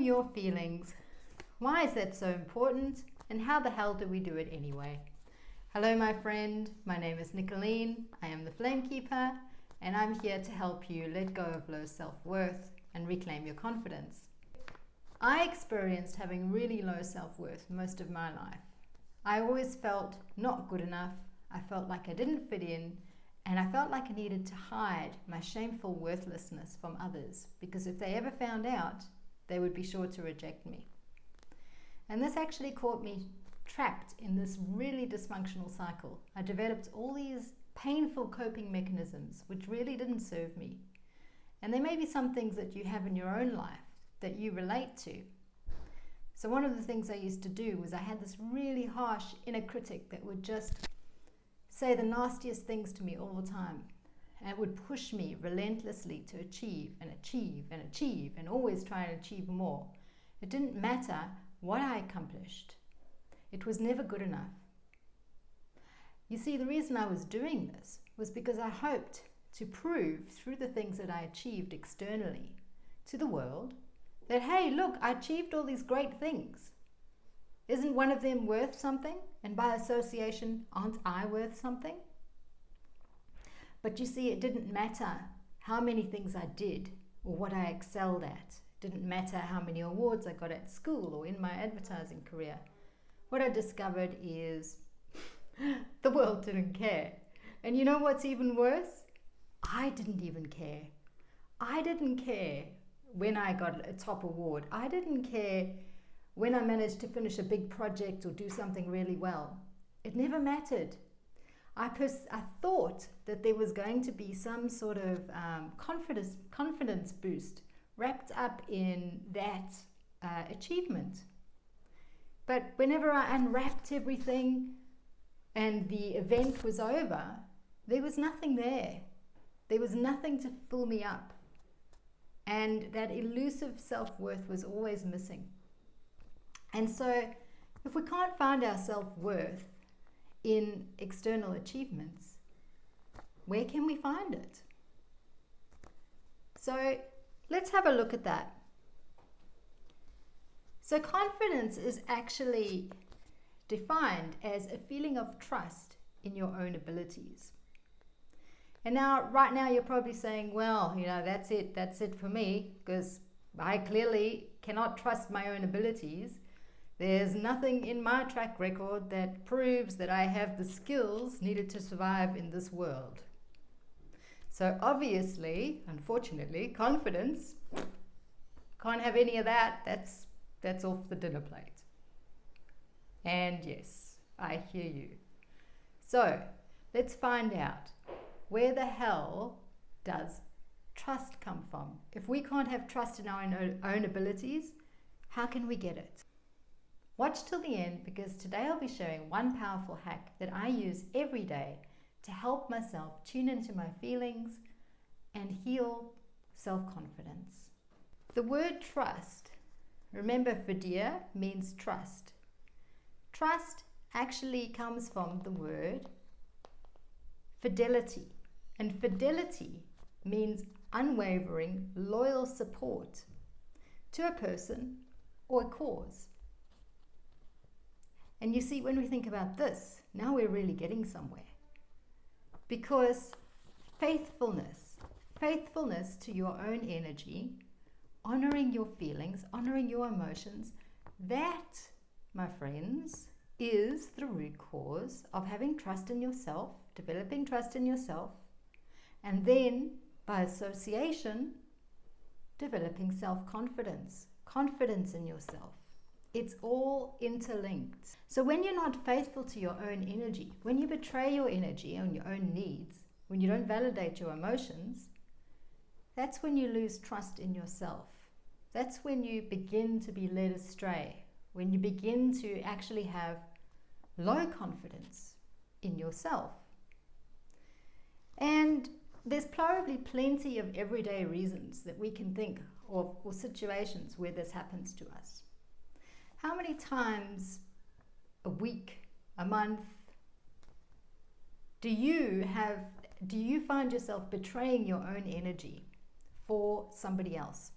honoring your feelings. Why is that so important? And how the hell do we do it anyway? Hello, my friend. My name is Nicolene. I am the Flame Keeper, and I'm here to help you let go of low self-worth and reclaim your confidence. I experienced having really low self-worth most of my life. I always felt not good enough. I felt like I didn't fit in, and I felt like I needed to hide my shameful worthlessness from others, because if they ever found out, they would be sure to reject me. And this actually caught me trapped in this really dysfunctional cycle. I developed all these painful coping mechanisms which really didn't serve me. And there may be some things that you have in your own life that you relate to. So one of the things I used to do was I had this really harsh inner critic that would just say the nastiest things to me all the time, and it would push me relentlessly to achieve and achieve and achieve and always try and achieve more. It didn't matter what I accomplished. It was never good enough. You see, the reason I was doing this was because I hoped to prove through the things that I achieved externally to the world that, hey, look, I achieved all these great things. Isn't one of them worth something? And by association, aren't I worth something? But you see, it didn't matter how many things I did or what I excelled at. It didn't matter how many awards I got at school or in my advertising career. What I discovered is the world didn't care. And you know what's even worse? I didn't even care. I didn't care when I got a top award. I didn't care when I managed to finish a big project or do something really well. It never mattered. I thought that there was going to be some sort of confidence boost wrapped up in that achievement. But whenever I unwrapped everything and the event was over, there was nothing there. There was nothing to fill me up. And that elusive self-worth was always missing. And so if we can't find our self-worth in external achievements, where can we find it? So let's have a look at that. So confidence is actually defined as a feeling of trust in your own abilities. And now, right now, you're probably saying, well, that's it for me, because I clearly cannot trust my own abilities. There's nothing in my track record that proves that I have the skills needed to survive in this world. So obviously, unfortunately, confidence, can't have any of that. That's off the dinner plate. And yes, I hear you. So let's find out, where the hell does trust come from? If we can't have trust in our own abilities, how can we get it? Watch till the end, because today I'll be sharing one powerful hack that I use every day to help myself tune into my feelings and heal self-confidence. The word trust, remember, fidia means trust. Trust actually comes from the word fidelity. And fidelity means unwavering, loyal support to a person or a cause. And you see, when we think about this, now we're really getting somewhere. Because faithfulness to your own energy, honoring your feelings, honoring your emotions, that, my friends, is the root cause of having trust in yourself, developing trust in yourself, and then, by association, developing self-confidence, confidence in yourself. It's all interlinked. So when you're not faithful to your own energy, when you betray your energy and your own needs, when you don't validate your emotions, that's when you lose trust in yourself. That's when you begin to be led astray, when you begin to actually have low confidence in yourself. And there's probably plenty of everyday reasons that we can think of, or situations where this happens to us. How many times a week, a month, do you find yourself betraying your own energy for somebody else?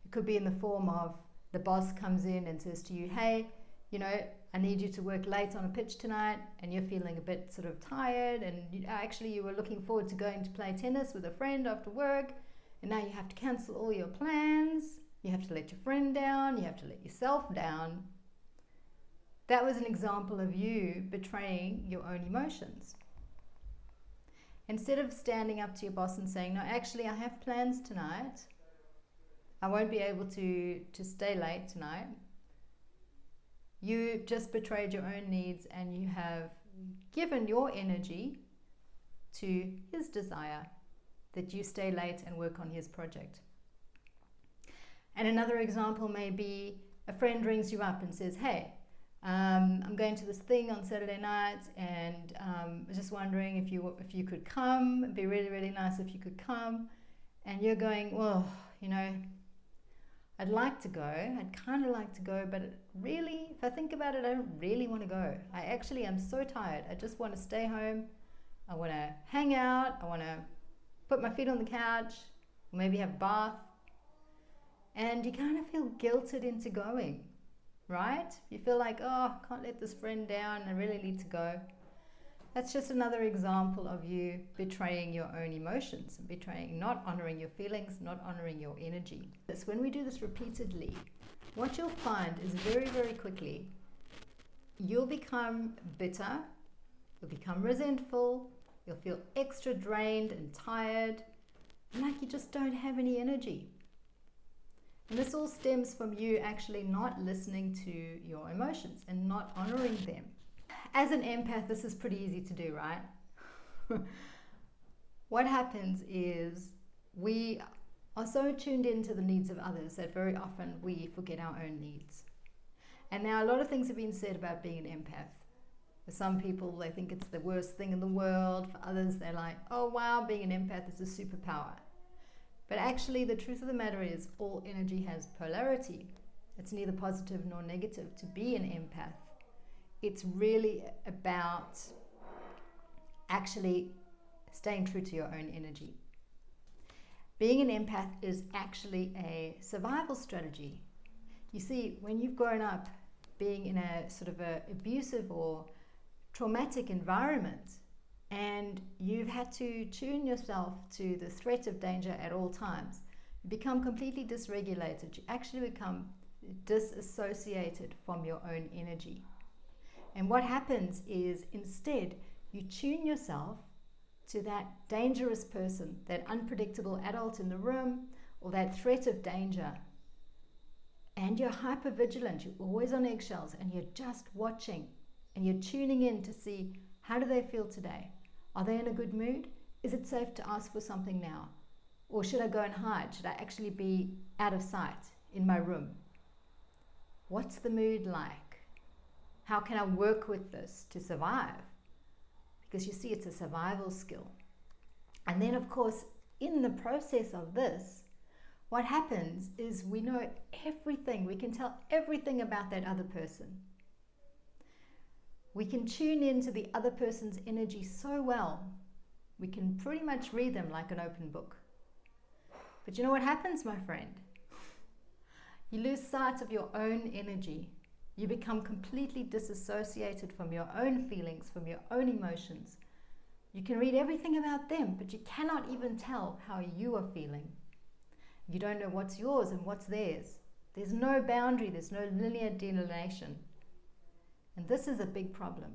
It could be in the form of the boss comes in and says to you, hey, you know, I need you to work late on a pitch tonight, and you're feeling a bit sort of tired, and you were looking forward to going to play tennis with a friend after work, and now you have to cancel all your plans. You have to let your friend down, you have to let yourself down. That was an example of you betraying your own emotions. Instead of standing up to your boss and saying, no, actually I have plans tonight, I won't be able to stay late tonight, you just betrayed your own needs, and you have given your energy to his desire that you stay late and work on his project. And another example may be a friend rings you up and says, hey, I'm going to this thing on Saturday night, and I was just wondering if you could come. It'd be really, really nice if you could come. And you're going, well, you know, I'd like to go. I'd kind of like to go, but really, if I think about it, I don't really want to go. I actually am so tired. I just want to stay home. I want to hang out. I want to put my feet on the couch, or maybe have a bath. And you kind of feel guilted into going, right? You feel like, oh, I can't let this friend down. I really need to go. That's just another example of you betraying your own emotions, betraying, not honoring your feelings, not honoring your energy. When we do this repeatedly, what you'll find is very, very quickly, you'll become bitter, you'll become resentful, you'll feel extra drained and tired, and like you just don't have any energy. And this all stems from you actually not listening to your emotions and not honoring them. As an empath, this is pretty easy to do, right? What happens is we are so tuned into the needs of others that very often we forget our own needs. And now a lot of things have been said about being an empath. For some people, they think it's the worst thing in the world. For others, they're like, oh wow, being an empath is a superpower. But actually, the truth of the matter is all energy has polarity. It's neither positive nor negative to be an empath. It's really about actually staying true to your own energy. Being an empath is actually a survival strategy. You see, when you've grown up being in a sort of a abusive or traumatic environment, and you've had to tune yourself to the threat of danger at all times, you become completely dysregulated. You actually become disassociated from your own energy. And what happens is instead you tune yourself to that dangerous person, that unpredictable adult in the room, or that threat of danger. And you're hyper vigilant, you're always on eggshells, and you're just watching and you're tuning in to see, how do they feel today? Are they in a good mood? Is it safe to ask for something now? Or should I go and hide? Should I actually be out of sight in my room? What's the mood like? How can I work with this to survive? Because you see, it's a survival skill. And then, of course, in the process of this, what happens is we know everything. We can tell everything about that other person. We can tune into the other person's energy so well. We can pretty much read them like an open book. But you know what happens, my friend? You lose sight of your own energy. You become completely disassociated from your own feelings, from your own emotions. You can read everything about them, but you cannot even tell how you are feeling. You don't know what's yours and what's theirs. There's no boundary, there's no linear delineation. And this is a big problem.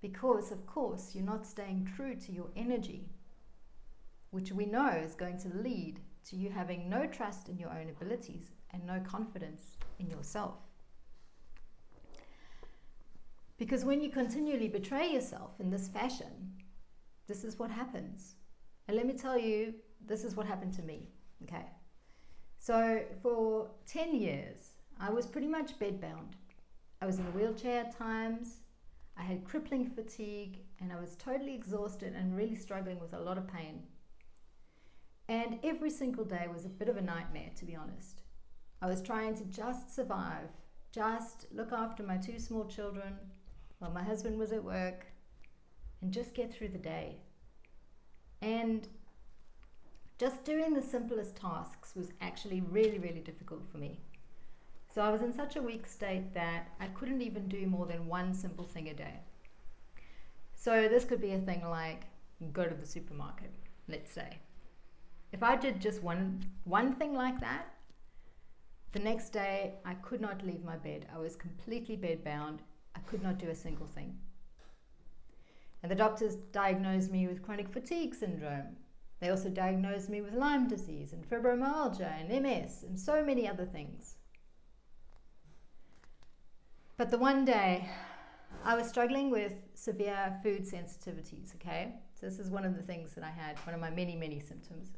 Because, of course, you're not staying true to your energy, which we know is going to lead to you having no trust in your own abilities and no confidence in yourself. Because when you continually betray yourself in this fashion, this is what happens. And let me tell you, this is what happened to me. Okay. So for 10 years, I was pretty much bedbound. I was in a wheelchair at times. I had crippling fatigue, and I was totally exhausted and really struggling with a lot of pain. And every single day was a bit of a nightmare, to be honest. I was trying to just survive, just look after my 2 small children while my husband was at work, and just get through the day. And just doing the simplest tasks was actually really, really difficult for me. So I was in such a weak state that I couldn't even do more than one simple thing a day. So this could be a thing like go to the supermarket, let's say. If I did just one thing like that, the next day I could not leave my bed. I was completely bedbound. I could not do a single thing. And the doctors diagnosed me with chronic fatigue syndrome. They also diagnosed me with Lyme disease and fibromyalgia and MS and so many other things. But the one day I was struggling with severe food sensitivities, okay? So this is one of the things that I had, one of my many, many symptoms.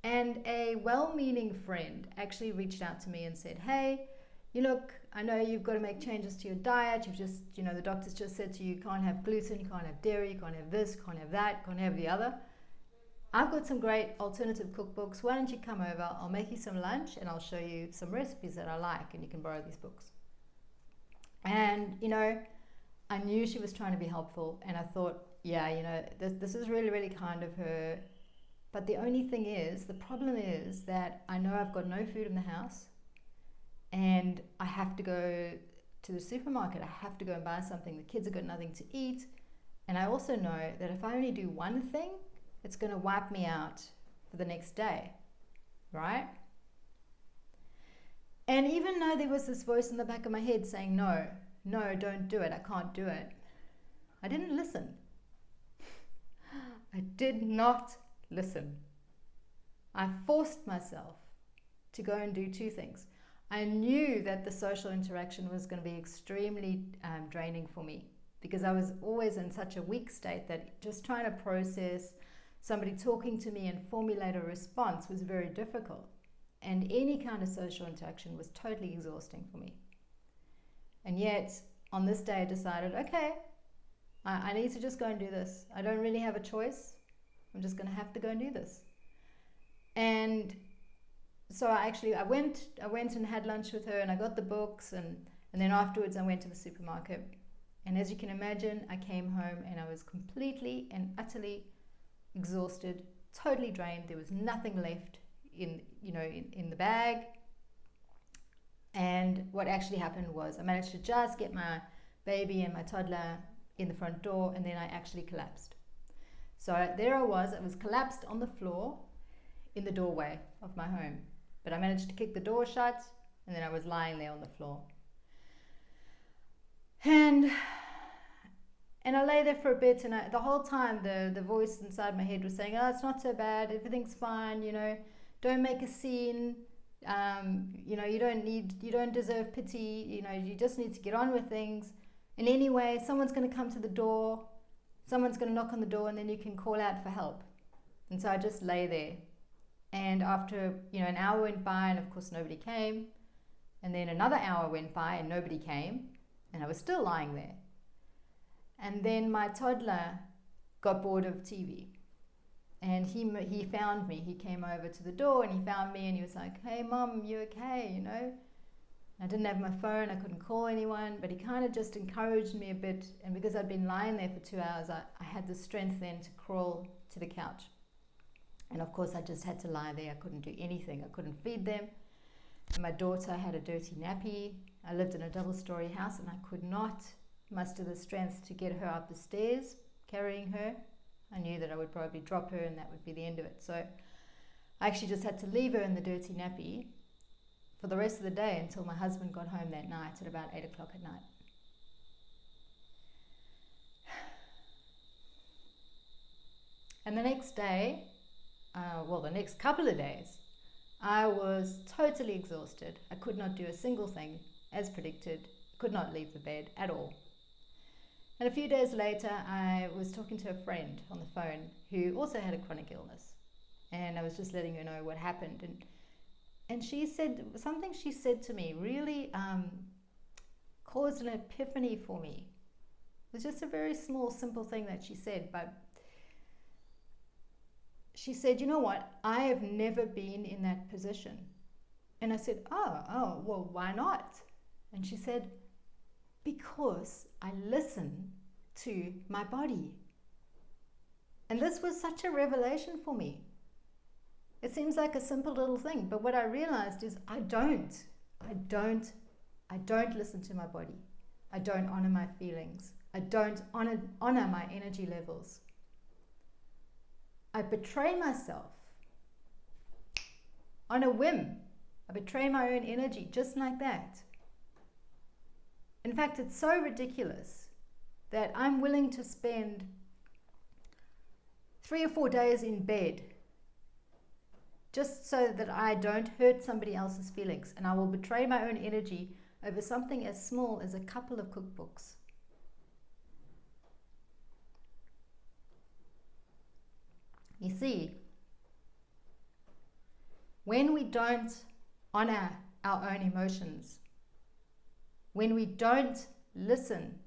And a well-meaning friend actually reached out to me and said, hey, you look, I know you've got to make changes to your diet. You've just, the doctors just said to you, you can't have gluten, you can't have dairy, you can't have this, you can't have that, you can't have the other. I've got some great alternative cookbooks. Why don't you come over? I'll make you some lunch and I'll show you some recipes that I like and you can borrow these books. And, I knew she was trying to be helpful and I thought, yeah, this is really, really kind of her. But the only thing is, the problem is that I know I've got no food in the house and I have to go to the supermarket. I have to go and buy something. The kids have got nothing to eat. And I also know that if I only do one thing, it's going to wipe me out for the next day, right? And even though there was this voice in the back of my head saying, no, don't do it. I can't do it. I didn't listen. I did not listen. I forced myself to go and do two things. I knew that the social interaction was going to be extremely draining for me because I was always in such a weak state that just trying to process somebody talking to me and formulate a response was very difficult. And any kind of social interaction was totally exhausting for me. And yet, on this day, I decided, okay, I need to just go and do this. I don't really have a choice. I'm just going to have to go and do this. And so I went and had lunch with her and I got the books and then afterwards I went to the supermarket. And as you can imagine, I came home and I was completely and utterly exhausted, totally drained. There was nothing left in the bag. And what actually happened was I managed to just get my baby and my toddler in the front door and then I actually collapsed. So there I was collapsed on the floor in the doorway of my home. But I managed to kick the door shut and then I was lying there on the floor. And I lay there for a bit and the whole time the voice inside my head was saying, oh, it's not so bad, everything's fine, don't make a scene, you don't deserve pity, you just need to get on with things. And anyway, someone's going to come to the door, someone's going to knock on the door and then you can call out for help. And so I just lay there. And after, an hour went by and of course nobody came. And then another hour went by and nobody came. And I was still lying there. And then my toddler got bored of TV. And he found me. He came over to the door and he found me and he was like, hey, Mom, you okay, I didn't have my phone. I couldn't call anyone. But he kind of just encouraged me a bit. And because I'd been lying there for 2 hours, I had the strength then to crawl to the couch. And of course, I just had to lie there. I couldn't do anything. I couldn't feed them. And my daughter had a dirty nappy. I lived in a double-story house and I could not muster the strength to get her up the stairs, carrying her. I knew that I would probably drop her and that would be the end of it. So I actually just had to leave her in the dirty nappy for the rest of the day until my husband got home that night at about 8 o'clock at night. And the next day, the next couple of days, I was totally exhausted. I could not do a single thing as predicted, could not leave the bed at all. And a few days later, I was talking to a friend on the phone who also had a chronic illness. And I was just letting her know what happened. And she said, something she said to me really caused an epiphany for me. It was just a very small, simple thing that she said, but she said, you know what? I have never been in that position. And I said, oh, well, why not? And she said, because I listen to my body. And this was such a revelation for me. It seems like a simple little thing, but what I realized is I don't listen to my body. I don't honor my feelings. I don't honor my energy levels. I betray myself on a whim. I betray my own energy just like that. In fact, it's so ridiculous that I'm willing to spend 3 or 4 days in bed just so that I don't hurt somebody else's feelings, and I will betray my own energy over something as small as a couple of cookbooks. You see, when we don't honor our own emotions, when we don't listen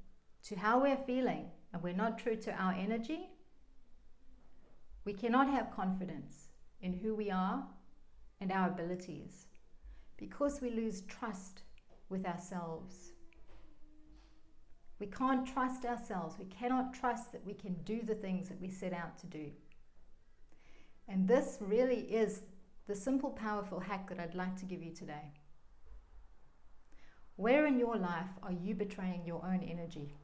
to how we're feeling and we're not true to our energy, we cannot have confidence in who we are and our abilities, because we lose trust with ourselves. We can't trust ourselves. We cannot trust that we can do the things that we set out to do. And this really is the simple, powerful hack that I'd like to give you today. Where in your life are you betraying your own energy?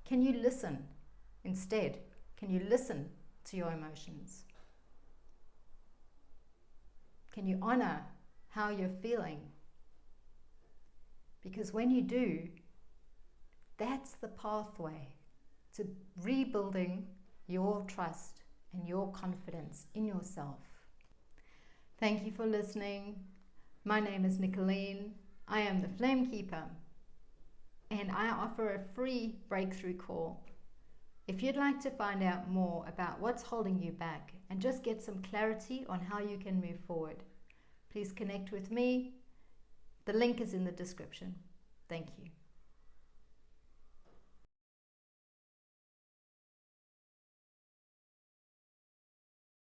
Can you listen instead? Can you listen to your emotions? Can you honor how you're feeling? Because when you do, that's the pathway to rebuilding your trust and your confidence in yourself. Thank you for listening. My name is Nicolene. I am the Flame Keeper, and I offer a free breakthrough call. If you'd like to find out more about what's holding you back and just get some clarity on how you can move forward, please connect with me. The link is in the description. Thank you.